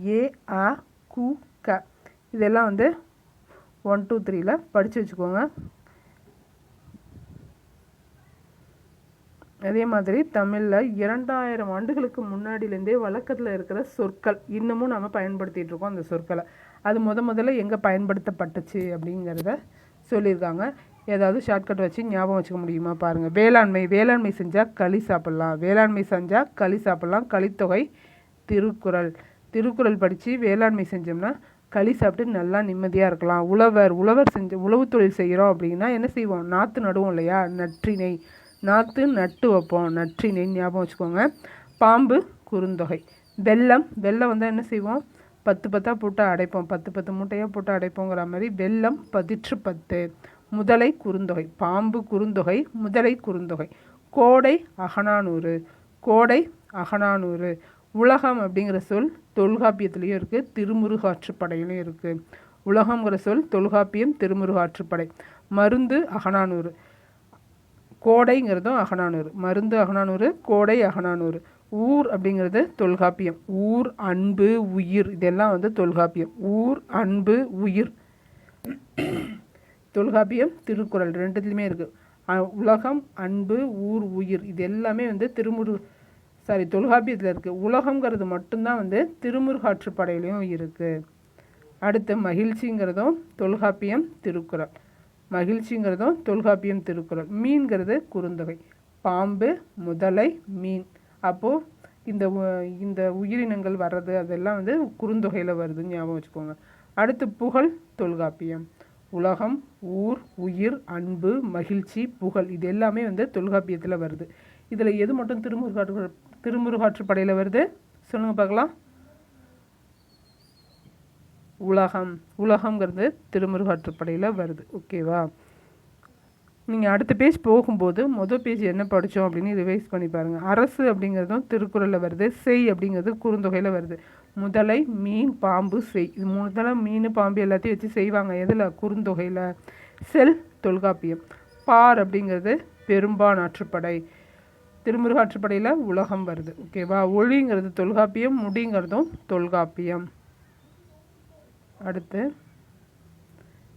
ஏ, அ, கு, க. இதெல்லாம் வந்து 1, 2, 3ல் படித்து வச்சுக்கோங்க. அதே மாதிரி தமிழில் 2000 ஆண்டுகளுக்கு முன்னாடியிலேருந்தே வழக்கத்தில் இருக்கிற சொற்கள் இன்னமும் நம்ம பயன்படுத்திகிட்டு இருக்கோம். அந்த சொற்களை அது முதல்ல எங்கே பயன்படுத்தப்பட்டுச்சு அப்படிங்கிறத சொல்லியிருக்காங்க. ஏதாவது ஷார்ட்கட் வச்சு ஞாபகம் வச்சுக்க முடியுமா பாருங்கள். வேளாண்மை செஞ்சால் களி சாப்பிட்லாம், வேளாண்மை செஞ்சால் களி சாப்பிட்லாம். கலித்தொகை, திருக்குறள் படித்து வேளாண்மை செஞ்சோம்னா களி சாப்பிட்டு நல்லா நிம்மதியாக இருக்கலாம். உழவர் செஞ்ச உழவு தொழில் செய்கிறோம் அப்படின்னா என்ன செய்வோம்? நாற்று நடுவோம் இல்லையா? நற்றிணை, நாற்று நட்டு வைப்போம், நற்றிணை ஞாபகம் வச்சுக்கோங்க. பாம்பு, குறுந்தொகை. வெல்லம் வந்து என்ன செய்வோம்? 10 போட்டு அடைப்போம், 10 மூட்டையாக போட்டு அடைப்போங்கிற மாதிரி வெல்லம் 10 முதலை, குறுந்தொகை. பாம்பு குறுந்தொகை, முதலை குறுந்தொகை. கோடை, அகநானூறு. உலகம் அப்படிங்கிற சொல் தொல்காப்பியத்துலேயும் இருக்குது, திருமுருகாற்றுப்படையிலையும் இருக்குது. உலகங்கிற சொல் தொல்காப்பியம், திருமுருகாற்றுப்படை. மருந்து, அகநானூறு. கோடைங்கிறதும் அகநானூறு. மருந்து அகநானூறு, கோடை அகநானூறு. ஊர் அப்படிங்கிறது தொல்காப்பியம். ஊர், அன்பு, உயிர் இதெல்லாம் வந்து தொல்காப்பியம். ஊர், அன்பு, உயிர். தொல்காப்பியம், திருக்குறள் ரெண்டுத்துலையுமே இருக்குது. உலகம், அன்பு, ஊர், உயிர் இது எல்லாமே வந்து தொல்காப்பியத்தில் இருக்குது. உலகங்கிறது மட்டும்தான் வந்து திருமுருகாற்றுப்படையிலையும் இருக்குது. அடுத்து, மகிழ்ச்சிங்கிறதும் தொல்காப்பியம், திருக்குறள். மீன்கிறது குறுந்தொகை. பாம்பு, முதலை, மீன். அப்போது இந்த உயிரினங்கள் வர்றது அதெல்லாம் வந்து குறுந்தொகையில் வருதுன்னு ஞாபகம் வச்சுக்கோங்க. அடுத்து, புகழ், தொல்காப்பியம். உலகம், ஊர், உயிர், அன்பு, மகிழ்ச்சி, புகழ் இது எல்லாமே வந்து தொல்காப்பியத்தில் வருது. இதில் எது மட்டும் திருமுருகாற்றுப்படையில் வருது சொல்லுங்கள் பார்க்கலாம். உலகங்கிறது திருமுருகாற்றுப்படையில் வருது. ஓகேவா? நீங்கள் அடுத்த பேஜ் போகும்போது பேஜ் என்ன படித்தோம் அப்படின்னு ரிவைஸ் பண்ணி பாருங்கள். அரசு அப்படிங்கிறதும் திருக்குறளில் வருது. செய் அப்படிங்கிறது குறுந்தொகையில் வருது. முதலை, மீன், பாம்பு, செய் இது முதல்ல மீன், பாம்பு எல்லாத்தையும் வச்சு செய்வாங்க. எதில்? குறுந்தொகையில். செல், தொல்காப்பியம். பார் அப்படிங்கிறது பெரும்பான் ஆற்றுப்படை. திருமுருகாற்றுப்படையில் உலகம் வருது. ஓகேவா? ஒளிங்கிறது தொல்காப்பியம், முடிங்கிறதும் தொல்காப்பியம். அடுத்து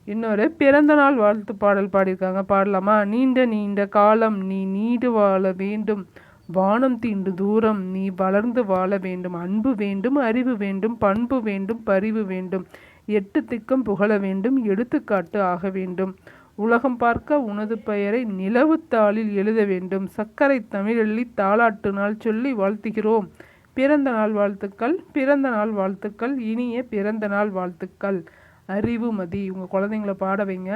இன்னொரு பிறந்த நாள் வாழ்த்து பாடல் பாடியிருக்காங்க, பாடலாமா? நீண்ட காலம் நீ நீடு வாழ வேண்டும், வானம் தீண்டு தூரம் நீ வளர்ந்து வாழ வேண்டும், அன்பு வேண்டும், அறிவு வேண்டும், பண்பு வேண்டும், பரிவு வேண்டும், 8 திக்கும் புகழ வேண்டும், எடுத்துக்காட்டு ஆக வேண்டும், உலகம் பார்க்க உனது பெயரை நிலவுத்தாளில் எழுத வேண்டும், சர்க்கரை தமிழெள்ளி தாலாட்டு நாள் சொல்லி வாழ்த்துகிறோம், பிறந்த நாள் வாழ்த்துக்கள், இனிய பிறந்த நாள் வாழ்த்துக்கள். அறிவுமதி. உங்கள் குழந்தைங்கள பாட வைங்க,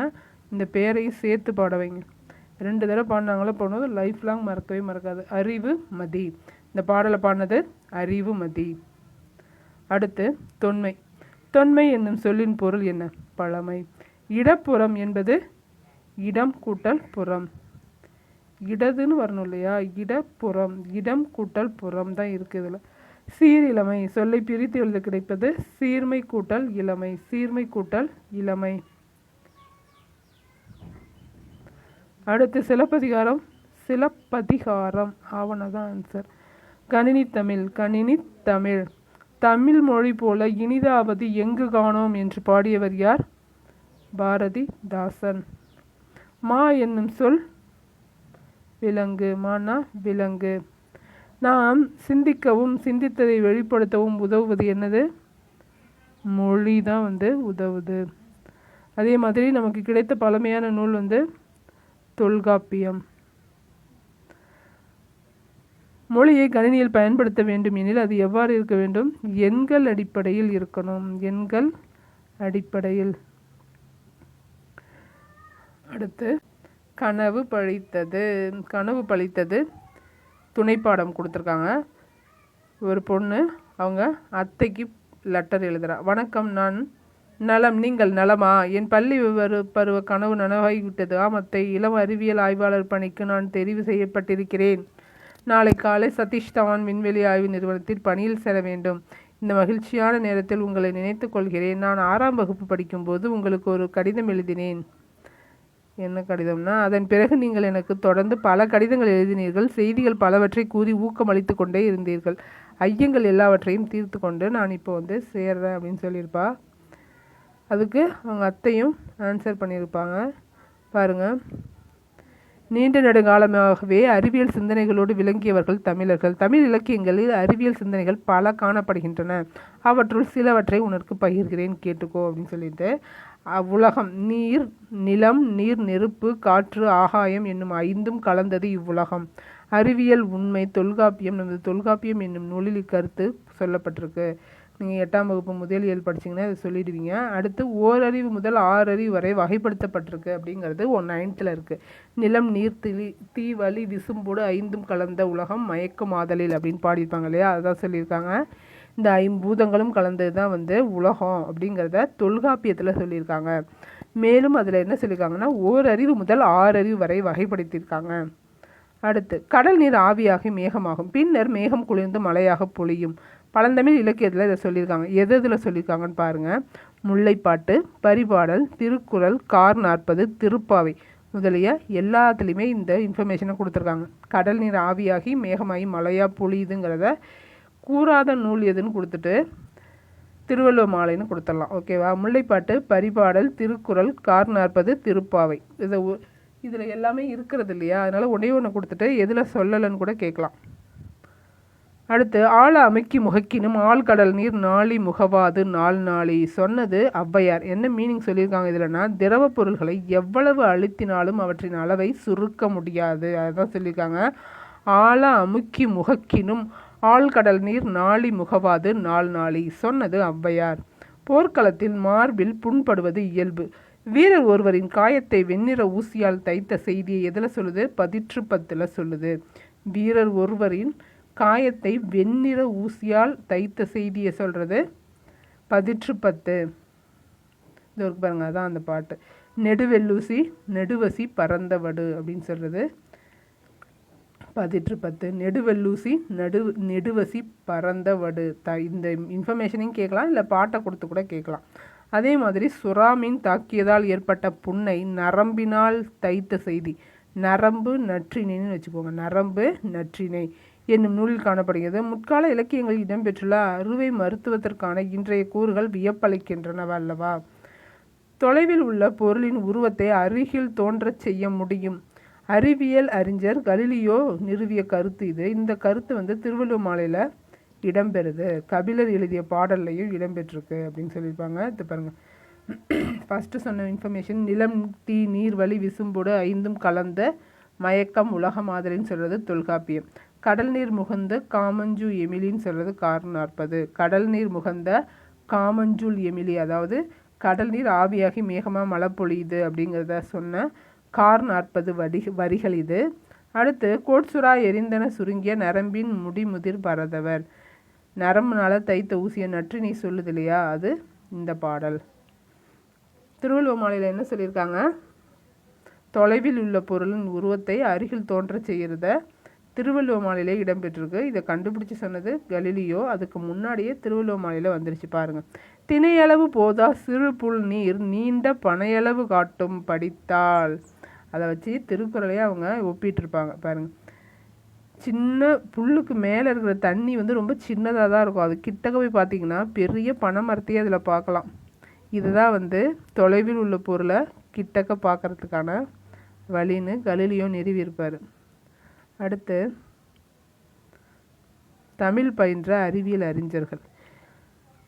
இந்த பேரையும் சேர்த்து பாட வைங்க. 2 தடவை பாடினாங்களோ போனது லைஃப் லாங் மறக்கவே மறக்காது. அறிவுமதி. இந்த பாடலை பாடினது அறிவுமதி. அடுத்து, தொன்மை என்னும் சொல்லின் பொருள் என்ன? பழமை. இடப்புறம் என்பது இடம் கூட்டல் புறம். இடதுன்னு வரணும் இல்லையா? இடப்புறம், இடம் கூட்டல் புறம் தான் இருக்குது இதில். சீரிழமை. சொல்லை பிரித்து எழுத கிடைப்பது சீர்மை கூட்டல் இளமை. அடுத்து, சிலப்பதிகாரம். ஆவணதான் ஆன்சர். கணினி தமிழ். தமிழ் மொழி போல இனிதாவது எங்கு காணோம் என்று பாடியவர் யார்? பாரதிதாசன். மா என்னும் சொல் விலங்கு. மானா விலங்கு. நாம் சிந்திக்கவும் சிந்தித்ததை வெளிப்படுத்தவும் உதவுவது என்னது? மொழி தான் உதவுது. அதே மாதிரி நமக்கு கிடைத்த பழமையான நூல் தொல்காப்பியம். மொழியை கணினியில் பயன்படுத்த வேண்டும் எனில் அது எவ்வாறு இருக்க வேண்டும்? எண்கள் அடிப்படையில் இருக்கணும். எண்கள் அடிப்படையில். அடுத்து கனவு பழித்தது. கனவு பழித்தது துணைப்பாடம் கொடுத்துருக்காங்க. ஒரு பொண்ணு அவங்க அத்தைக்கு லெட்டர் எழுதுகிறா. வணக்கம், நான் நலம், நீங்கள் நலமா? என் பள்ளி பருவ கனவு நனவாகிவிட்டது. ஆம் அத்தை, இளம் அறிவியல் ஆய்வாளர் பணிக்கு நான் தெரிவு செய்யப்பட்டிருக்கிறேன். நாளை காலை சதீஷ் தவான் விண்வெளி ஆய்வு நிறுவனத்தில் பணியில் சேர வேண்டும். இந்த மகிழ்ச்சியான நேரத்தில் உங்களை நினைத்து கொள்கிறேன். நான் 6ஆம் வகுப்பு படிக்கும்போது உங்களுக்கு ஒரு கடிதம் எழுதினேன். என்ன கடிதம்னா, அதன் பிறகு நீங்கள் எனக்கு தொடர்ந்து பல கடிதங்கள் எழுதினீர்கள். செய்திகள் பலவற்றை கூறி ஊக்கமளித்து கொண்டே இருந்தீர்கள். ஐயங்கள் எல்லாவற்றையும் தீர்த்து கொண்டு நான் இப்போ சேர்றேன் அப்படின்னு சொல்லியிருப்பா. அதுக்கு அவங்க அத்தையும் ஆன்சர் பண்ணியிருப்பாங்க. பாருங்கள், நீண்ட நெடுங்காலமாகவே அறிவியல் சிந்தனைகளோடு விளங்கியவர்கள் தமிழர்கள். தமிழ் இலக்கியங்களில் அறிவியல் சிந்தனைகள் பல காணப்படுகின்றன. அவற்றுள் சிலவற்றை உனக்கு பகிர்கிறேன், கேட்டுக்கோ அப்படின்னு சொல்லிட்டு, உலகம் நீர், நிலம், நீர், நெருப்பு, காற்று, ஆகாயம் என்னும் 5ம் கலந்தது இவ்வுலகம். அறிவியல் உண்மை தொல்காப்பியம். நமது தொல்காப்பியம் என்னும் நூலில் இக்கருத்து சொல்லப்பட்டிருக்கு. நீங்கள் 8ஆம் வகுப்பு முதலியல் படிச்சிங்கன்னா அதை சொல்லிடுவீங்க. அடுத்து ஓரறிவு முதல் 6 அறிவு வரை வகைப்படுத்தப்பட்டிருக்கு அப்படிங்கிறது 9th இருக்குது. நிலம், நீர், தீ, வளி, விசும்போடு 5ம் கலந்த உலகம் மயக்கும் ஆதலில் அப்படின்னு பாடியிருப்பாங்க இல்லையா, அதுதான் சொல்லியிருக்காங்க. இந்த 5 கலந்தது தான் உலகம் அப்படிங்கிறத தொல்காப்பியத்தில் சொல்லியிருக்காங்க. மேலும் அதில் என்ன சொல்லியிருக்காங்கன்னா, ஓரறிவு முதல் 6 அறிவு வரை வகைப்படுத்தியிருக்காங்க. அடுத்து கடல் நீர் ஆவியாகி மேகமாகும், பின்னர் மேகம் குளிர்ந்து மழையாக பொழியும். பழந்தமிழ் இலக்கியத்தில் இதை சொல்லியிருக்காங்க. எதில் சொல்லியிருக்காங்கன்னு பாருங்கள். முல்லைப்பாட்டு, பரிபாடல், திருக்குறள், கார் 40, திருப்பாவை முதலிய எல்லாத்துலேயுமே இந்த இன்ஃபர்மேஷனை கொடுத்துருக்காங்க. கடல் நீர் ஆவியாகி மேகமாகி மழையாக பொழியுதுங்கிறத கூறாத நூல் எதுன்னு கொடுத்துட்டு திருவள்ளுவர் மாலைன்னு கொடுத்துடலாம். ஓகேவா? முல்லைப்பாட்டு, பரிபாடல், திருக்குறள், கார் 40, திருப்பாவை இதில் எல்லாமே இருக்கிறது இல்லையா, அதனால் ஒன்று கொடுத்துட்டு எதில் சொல்லலைன்னு கூட கேட்கலாம். அடுத்து ஆழ அமுக்கி முகக்கினும் ஆழ்கடல் நீர் நாளி முகவாது நாள் நாளி சொன்னது ஔவையார். என்ன மீனிங் சொல்லியிருக்காங்க இதில்னா, திரவ பொருள்களை எவ்வளவு அழுத்தினாலும் அவற்றின் அளவை சுருக்க முடியாது, அதுதான் சொல்லியிருக்காங்க. ஆழ அமுக்கி முகக்கினும் ஆழ்கடல் நீர் நாளி முகவாது நாள் நாளி சொன்னது ஔவையார். போர்க்களத்தில் மார்பில் புண்படுவது இயல்பு. வீரர் ஒருவரின் காயத்தை வெண்ணிற ஊசியால் தைத்த செய்தியை எதில் சொல்லுது? 10 சொல்லுது. வீரர் ஒருவரின் காயத்தை வெண்ணிற ஊசியால் தைத்த செய்தியை சொல்கிறது 10. இது ஒரு பாருங்க, அதான் அந்த பாட்டு. நெடுவெல்லூசி நெடுவசி பறந்தவடு அப்படின்னு சொல்கிறது 10. நெடுவெல்லூசி நெடுவசி பறந்தவடு. இந்த இன்ஃபர்மேஷனையும் கேட்கலாம், இல்லை பாட்டை கொடுத்து கூட கேட்கலாம். அதே மாதிரி சுறாமீன் தாக்கியதால் ஏற்பட்ட புண்ணை நரம்பினால் தைத்த செய்தி. நரம்பு நற்றினைன்னு வச்சுக்கோங்க. நரம்பு நற்றினை என்னும் நூலில் காணப்படுகிறது. முற்கால இலக்கியங்களில் இடம்பெற்றுள்ள அறுவை மருத்துவத்திற்கான இன்றைய கூறுகள் வியப்பளிக்கின்றனவா அல்லவா? தொலைவில் உள்ள பொருளின் உருவத்தை அருகில் தோன்றச் செய்ய முடியும். அறிவியல் அறிஞர் கலீலியோ நிறுவிய கருத்து இது. இந்த கருத்து திருவள்ளுவர் மாலையில் இடம்பெறுது. கபிலர் எழுதிய பாடல்லையும் இடம்பெற்றிருக்கு அப்படின்னு சொல்லியிருப்பாங்க. இது பாருங்கள், ஃபஸ்ட்டு சொன்ன இன்ஃபர்மேஷன் நிலம், தீ, நீர், வளி, விசும்போடு 5ம் கலந்த மயக்கம் உலக மாதிரின்னு சொல்கிறது தொல்காப்பியம். கடல் நீர் முகந்த காமஞ்சு எமிலின்னு சொல்கிறது கார் 40. கடல் நீர் முகந்த காமஞ்சுல் எமிலி, அதாவது கடல் நீர் ஆவியாகி மேகமாக மழை பொழியுது அப்படிங்கிறத சொன்ன கார் 40 வரிகள் இது. அடுத்து கோட்சுரா எரிந்தன சுருங்கிய நரம்பின் முடிமுதிர் பரதவர். நரம்புனால தைத்த ஊசிய நற்றினை சொல்லுது இல்லையா, அது இந்த பாடல். திருவள்ளுவர் மாலையில் என்ன சொல்லியிருக்காங்க? தொலைவில் உள்ள பொருளின் உருவத்தை அருகில் தோன்ற செய்கிறத திருவள்ளுவர் மாலையிலே இடம்பெற்றிருக்கு. இதை கண்டுபிடிச்சி சொன்னது கலீலியோ. அதுக்கு முன்னாடியே திருவள்ளுவர் மாலையில் வந்துருச்சு பாருங்கள். திணையளவு போதா சிறு புல் நீர் நீண்ட பனையளவு காட்டும் படித்தால். அதை வச்சு திருக்குறளையே அவங்க ஒப்பிட்டிருப்பாங்க பாருங்கள். சின்ன புல்லுக்கு மேலே இருக்கிற தண்ணி ரொம்ப சின்னதாக தான் இருக்கும். அது கிட்டக்க போய் பார்த்திங்கன்னா பெரிய பனை மரத்தையே அதில் பார்க்கலாம். இதுதான் தொலைவில் உள்ள பொருளை கிட்டக்க பார்க்குறதுக்கான வழின்னு கலீலியோ நிறுவியிருப்பார். அடுத்து தமிழ் பயின்ற அறிவியல் அறிஞர்கள்.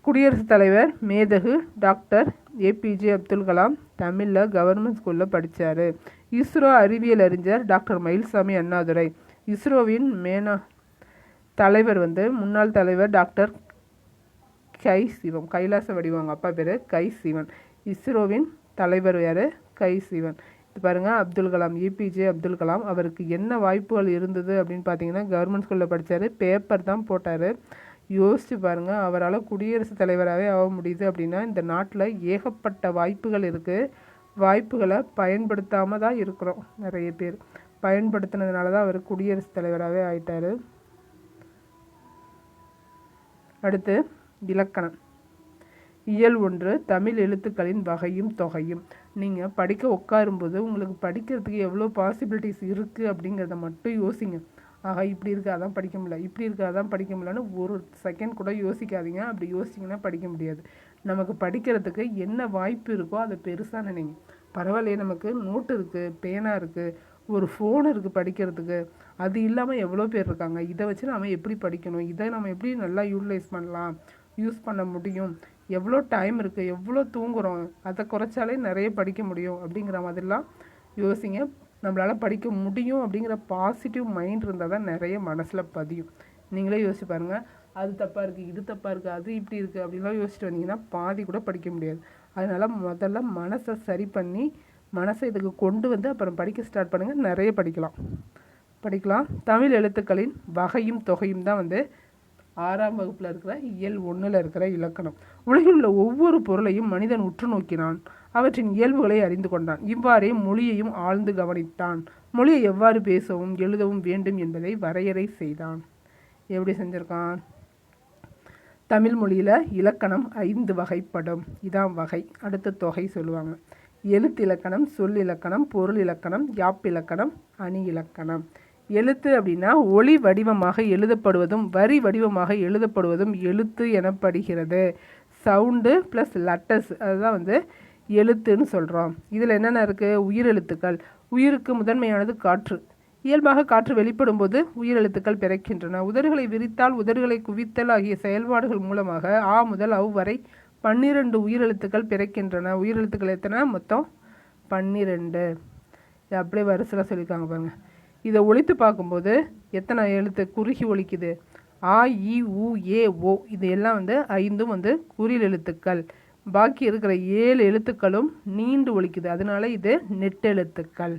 குடியரசுத் தலைவர் மேதகு டாக்டர் ஏபிஜே அப்துல் கலாம் தமிழில் கவர்மெண்ட் ஸ்கூலில் படித்தார். இஸ்ரோ அறிவியல் அறிஞர் டாக்டர் மயில்சாமி அண்ணாதுரை. இஸ்ரோவின் தலைவர் முன்னாள் தலைவர் டாக்டர் கை சிவன். கைலாச வடிவாங்க அப்பா பேர் கை சிவன். இஸ்ரோவின் தலைவர் யார்? கை சிவன். இது பாருங்கள், அப்துல் கலாம், ஏபிஜே அப்துல் கலாம். அவருக்கு என்ன வாய்ப்புகள் இருந்தது அப்படின்னு பார்த்தீங்கன்னா, கவர்மெண்ட் ஸ்கூலில் படித்தார், பேப்பர் தான் போட்டார். யோசித்து பாருங்கள், அவரால் குடியரசுத் தலைவராகவே ஆக முடியுது அப்படின்னா இந்த நாட்டில் ஏகப்பட்ட வாய்ப்புகள் இருக்குது. வாய்ப்புகளை பயன்படுத்தாமல் தான் இருக்கிறோம். நிறைய பேர் பயன்படுத்தினதுனால தான் அவர் குடியரசுத் தலைவராகவே ஆயிட்டார். அடுத்து இலக்கணம். இயல் 1 தமிழ் எழுத்துக்களின் வகையும் தொகையும். நீங்கள் படிக்க உட்காரும்போது உங்களுக்கு படிக்கிறதுக்கு எவ்வளோ பாசிபிலிட்டிஸ் இருக்குது அப்படிங்கிறத மட்டும் யோசிங்க. ஆகா இப்படி இருக்குது அதான் படிக்க முடியல, இப்படி இருக்குது அதான் படிக்க முடியலன்னு ஒரு செகண்ட் கூட யோசிக்காதீங்க. அப்படி யோசிச்சிங்கன்னா படிக்க முடியாது. நமக்கு படிக்கிறதுக்கு என்ன வாய்ப்பு இருக்கோ அதை பெருசாக நினைங்க. பரவாயில்லையே, நமக்கு நோட்டு இருக்குது, பேனா இருக்குது, ஒரு ஃபோன் இருக்குது படிக்கிறதுக்கு. அது இல்லாமல் எவ்வளோ பேர் இருக்காங்க. இதை வச்சு நம்ம எப்படி படிக்கணும், இதை நம்ம எப்படி நல்லா யூஸ் பண்ண முடியும், எவ்வளோ டைம் இருக்குது, எவ்வளோ தூங்குகிறோம், அதை குறைச்சாலே நிறைய படிக்க முடியும் அப்படிங்கிற மாதிரிலாம் யோசிங்க. நம்மளால் படிக்க முடியும் அப்படிங்கிற பாசிட்டிவ் மைண்ட் இருந்தால் தான் நிறைய மனசில் பதியும். நீங்களே யோசிச்சு பாருங்கள், அது தப்பாக இருக்குது, இது தப்பாக இருக்குது, அது இப்படி இருக்குது அப்படிலாம் யோசிச்சுட்டு வந்தீங்கன்னா பாதி கூட படிக்க முடியாது. அதனால் முதல்ல மனசை சரி பண்ணி மனசை இதுக்கு கொண்டு வந்து அப்புறம் படிக்க ஸ்டார்ட் பண்ணுங்கள். நிறைய படிக்கலாம். தமிழ் எழுத்துக்களின் வகையும் தொகையும் தான் 6ஆம் வகுப்பில் இருக்கிற இயல் 1 இருக்கிற இலக்கணம். உலகில் உள்ள ஒவ்வொரு பொருளையும் மனிதன் உற்று நோக்கினான், அவற்றின் இயல்புகளை அறிந்து கொண்டான். இவ்வாறே மொழியையும் ஆழ்ந்து கவனித்தான். மொழியை எவ்வாறு பேசவும் எழுதவும் வேண்டும் என்பதை வரையறை செய்தான். எப்படி செஞ்சிருக்கான்? தமிழ் மொழியில் இலக்கணம் 5 வகைப்படும். இதான் வகை. அடுத்த தொகை சொல்லுவாங்க. எழுத்து இலக்கணம், சொல் இலக்கணம், பொருள் இலக்கணம், யாப்பிலக்கணம், அணி இலக்கணம். எழுத்து அப்படின்னா ஒளி வடிவமாக எழுதப்படுவதும் வரி வடிவமாக எழுதப்படுவதும் எழுத்து எனப்படுகிறது. சவுண்டு ப்ளஸ் லெட்டர்ஸ் அதுதான் எழுத்துன்னு சொல்கிறோம். இதில் என்னென்ன இருக்குது? உயிரெழுத்துக்கள். உயிருக்கு முதன்மையானது காற்று. இயல்பாக காற்று வெளிப்படும் போது உயிரெழுத்துக்கள் பிறக்கின்றன. உதடுகளை விரித்தால் உதடுகளை குவித்தல் ஆகிய செயல்பாடுகள் மூலமாக ஆ முதல் அவ் வரை 12 உயிரெழுத்துக்கள் பிறக்கின்றன. உயிரெழுத்துக்கள் எத்தனை? மொத்தம் 12. இது அப்படியே வரிசையில் சொல்லியிருக்காங்க பாருங்கள். இதை ஒலித்து பார்க்கும்போது எத்தனை எழுத்து குறுகி ஒலிக்குது? ஆ, இ, உ, ஏ, ஓ. இது எல்லாம் 5 குறில் எழுத்துக்கள். பாக்கி இருக்கிற 7 எழுத்துக்களும் நீண்டு ஒலிக்குது. அதனால இது நெட்டெழுத்துக்கள்.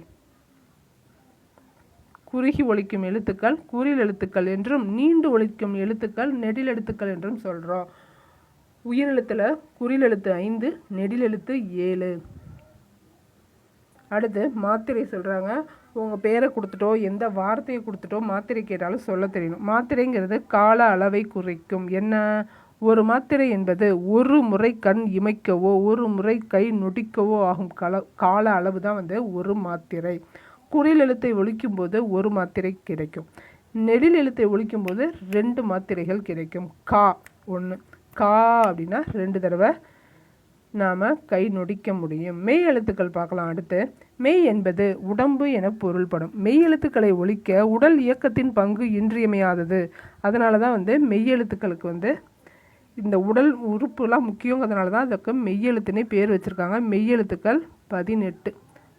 குறுகி ஒலிக்கும் எழுத்துக்கள் குறில் எழுத்துக்கள் என்றும் நீண்டு ஒலிக்கும் எழுத்துக்கள் நெடில் எழுத்துக்கள் என்றும் சொல்கிறோம். உயிரெழுத்தில் குறில் எழுத்து 5, நெடில் எழுத்து 7. அடுத்து மாத்திரை சொல்கிறாங்க. உங்கள் பேரை கொடுத்துட்டோ எந்த வார்த்தையை கொடுத்துட்டோ மாத்திரை கேட்டாலும் சொல்ல தெரியணும். மாத்திரைங்கிறது கால அளவை குறிக்கும். என்ன? ஒரு மாத்திரை என்பது ஒரு முறை கண் இமைக்கவோ ஒரு முறை கை நொடிக்கவோ ஆகும் கால அளவு தான் ஒரு மாத்திரை. குறில் எழுத்தை ஒலிக்கும்போது ஒரு மாத்திரை கிடைக்கும். நெடில் எழுத்தை ஒலிக்கும்போது 2 மாத்திரைகள் கிடைக்கும். கா 1, கா அப்படின்னா 2 தடவை நாம் கை நொடிக்க முடியும். மெய் எழுத்துக்கள் பார்க்கலாம். அடுத்து மெய் என்பது உடம்பு என பொருள்படும். மெய் எழுத்துக்களை ஒலிக்க உடல் இயக்கத்தின் பங்கு இன்றியமையாதது. அதனால தான் மெய் எழுத்துக்களுக்கு இந்த உடல் உறுப்புலாம் முக்கியங்கிறதுனால தான் அதுக்கு மெய்யெழுத்துனே பேர் வச்சுருக்காங்க. மெய்யெழுத்துக்கள் 18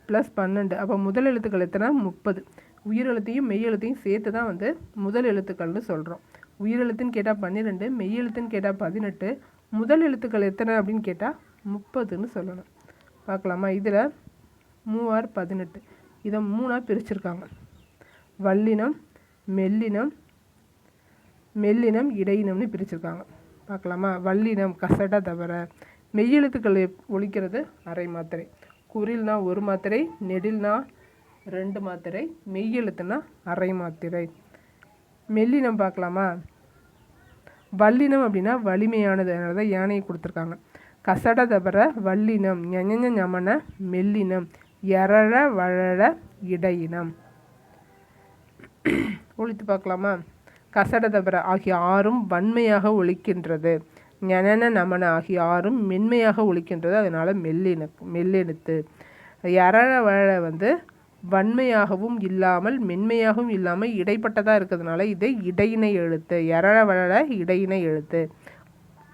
+ 12. அப்போ முதல் எழுத்துக்கள் எத்தனை? 30. உயிரெழுத்தையும் மெய்யெழுத்தையும் சேர்த்து தான் முதல் எழுத்துக்கள்னு சொல்கிறோம். உயிரெழுத்துன்னு கேட்டால் 12, மெய்யெழுத்துன்னு கேட்டால் 18. முதல் எழுத்துக்கள் எத்தனை அப்படின்னு கேட்டால் 30ன்னு சொல்லணும். பார்க்கலாமா? இதில் 3 × 18. இதை 3ஆக பிரிச்சுருக்காங்க. வல்லினம், மெல்லினம், இடையினம்னு பிரிச்சுருக்காங்க. பார்க்கலாமா? வல்லினம் கசட தவிர. மெய்யெழுத்துக்கள் ஒலிக்கிறது அரை மாத்திரை. குறில்னா 1 மாத்திரை, நெடில்னா 2 மாத்திரை, மெய்யெழுத்துனா அரை மாத்திரை. மெல்லினம் பார்க்கலாமா? வல்லினம் அப்படின்னா வலிமையானது. அதனால தான் யானையை கொடுத்துருக்காங்க. கசட தவிர வல்லினம், ஞஞ ஞமன மெல்லினம், எரழ வழழ இடையினம். ஒலித்து பார்க்கலாமா? கசட தவிர ஆகிய 6ம் வன்மையாக ஒலிக்கின்றது. ஞனன நமன ஆகிய 6ம் மென்மையாக ஒலிக்கின்றது. அதனால் மெல்லெழுத்து. எரழ வழ வன்மையாகவும் இல்லாமல் மென்மையாகவும் இல்லாமல் இடைப்பட்டதாக இருக்கிறதுனால இது இடையினை எழுத்து. எரழ வளர இடையினை எழுத்து.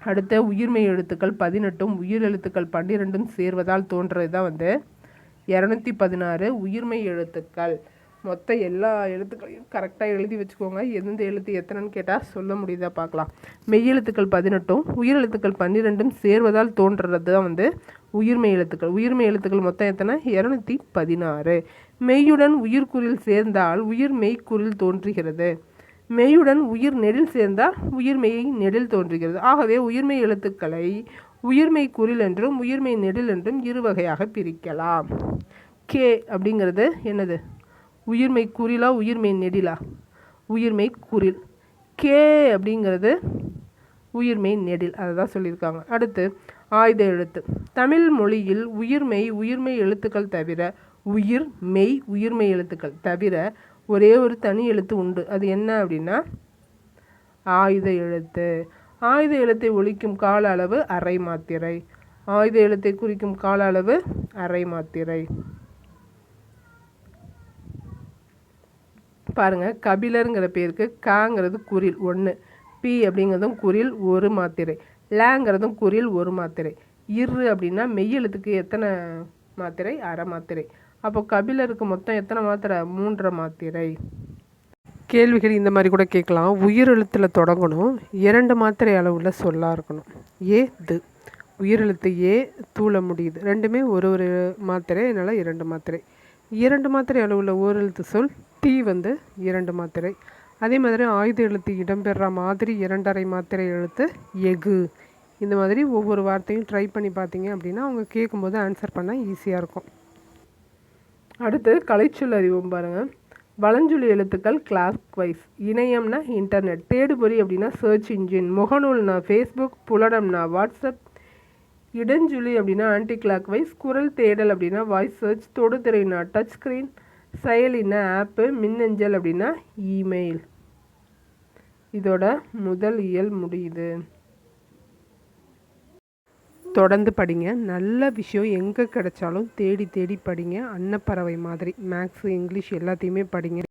அடுத்த உயிர்மெய் எழுத்துக்கள் 18ம் உயிர் எழுத்துக்கள் 12ம் சேர்வதால் தோன்றது தான் 216 உயிர்மெய் எழுத்துக்கள். மொத்த எல்லா எழுத்துக்களையும் கரெக்டாக எழுதி வச்சுக்கோங்க. எந்தெந்த எழுத்து எத்தனைன்னு கேட்டால் சொல்ல முடியுதா பார்க்கலாம். மெய்யெழுத்துக்கள் 18ம் உயிரெழுத்துக்கள் 12ம் சேர்வதால் தோன்றுறது தான் உயிர்மெய் எழுத்துக்கள். உயிர்மெய் எழுத்துக்கள் மொத்தம் எத்தனை? 216. மெய்யுடன் உயிர்குறில் சேர்ந்தால் உயிர் மெய்க்குறில் தோன்றுகிறது. மெய்யுடன் உயிர் நெடில் சேர்ந்தால் உயிர்மெய் நெடில் தோன்றுகிறது. ஆகவே உயிர்மெய் எழுத்துக்களை உயிர்மெய் குறில் என்றும் உயிர்மெய் நெடில் என்றும் இரு வகையாக பிரிக்கலாம். கே அப்படிங்கிறது என்னது? உயிர்மெய் குறிலா உயிர்மெய் நெடிலா? உயிர்மெய் குறில். கே அப்படிங்கிறது உயிர்மெய் நெடில். அதை தான் சொல்லியிருக்காங்க. அடுத்து ஆயுத எழுத்து. தமிழ் மொழியில் உயிர்மெய் எழுத்துக்கள் தவிர உயிர்மெய் எழுத்துக்கள் தவிர ஒரே ஒரு தனி எழுத்து உண்டு. அது என்ன அப்படின்னா ஆயுத எழுத்து. ஆயுத எழுத்தை ஒலிக்கும் கால அளவு அரை மாத்திரை. ஆயுத எழுத்தை குறிக்கும் கால அளவு அரை மாத்திரை. பாருங்க, கபிலருங்கிற பேருக்கு காங்கிறது குறில் 1, பி அப்படிங்கிறதும் குறில் 1 மாத்திரை, லேங்கிறதும் குறில் 1 மாத்திரை. இரு அப்படின்னா மெய்யெழுத்துக்கு எத்தனை மாத்திரை? அரை மாத்திரை. அப்போ கபிலருக்கு மொத்தம் எத்தனை மாத்திரை? 3 மாத்திரை. கேள்விகள் இந்த மாதிரி கூட கேட்கலாம். உயிரெழுத்தில் தொடங்கணும், 2 மாத்திரை அளவுள்ள சொல்லாக இருக்கணும். து உயிரெழுத்து ஏ தூள முடியுது. ரெண்டுமே ஒரு மாத்திரை, அதனால் 2 மாத்திரை. 2 மாத்திரை அளவுள்ள ஓரெழுத்து சொல் டி 2 மாத்திரை. அதே மாதிரி ஆயுத எழுத்து இடம்பெற மாதிரி 2.5 மாத்திரை எழுத்து எஃகு. இந்த மாதிரி ஒவ்வொரு வார்த்தையும் ட்ரை பண்ணி பார்த்தீங்க அப்படின்னா அவங்க கேட்கும்போது ஆன்சர் பண்ண ஈஸியாக இருக்கும். அடுத்து கலைச்சொல் அறிவோம் பாருங்கள். வளஞ்சொலி எழுத்துக்கள் கிளாஸ் வைஸ். இணையம்னா இன்டர்நெட், தேடுபொறி அப்படின்னா சர்ச் இன்ஜின், முகநூல்னா ஃபேஸ்புக், புலடம்னா வாட்ஸ்அப், இடஞ்சொலி அப்படின்னா ஆன்டி கிளாக் வைஸ், குரல் தேடல் அப்படின்னா வாய்ஸ் சர்ச், தொடுதிரைனா டச் ஸ்க்ரீன், செயலினா ஆப்பு, மின்னஞ்சல் அப்படின்னா இமெயில். இதோட முதல் இயல் முடியுது. தொடர்ந்து படிங்க. நல்ல விஷயம் எங்கே கிடைச்சாலும் தேடி தேடி படிங்க. அன்னப்பறவை மாதிரி மேக்ஸு இங்கிலீஷ் எல்லாத்தையுமே படிங்க.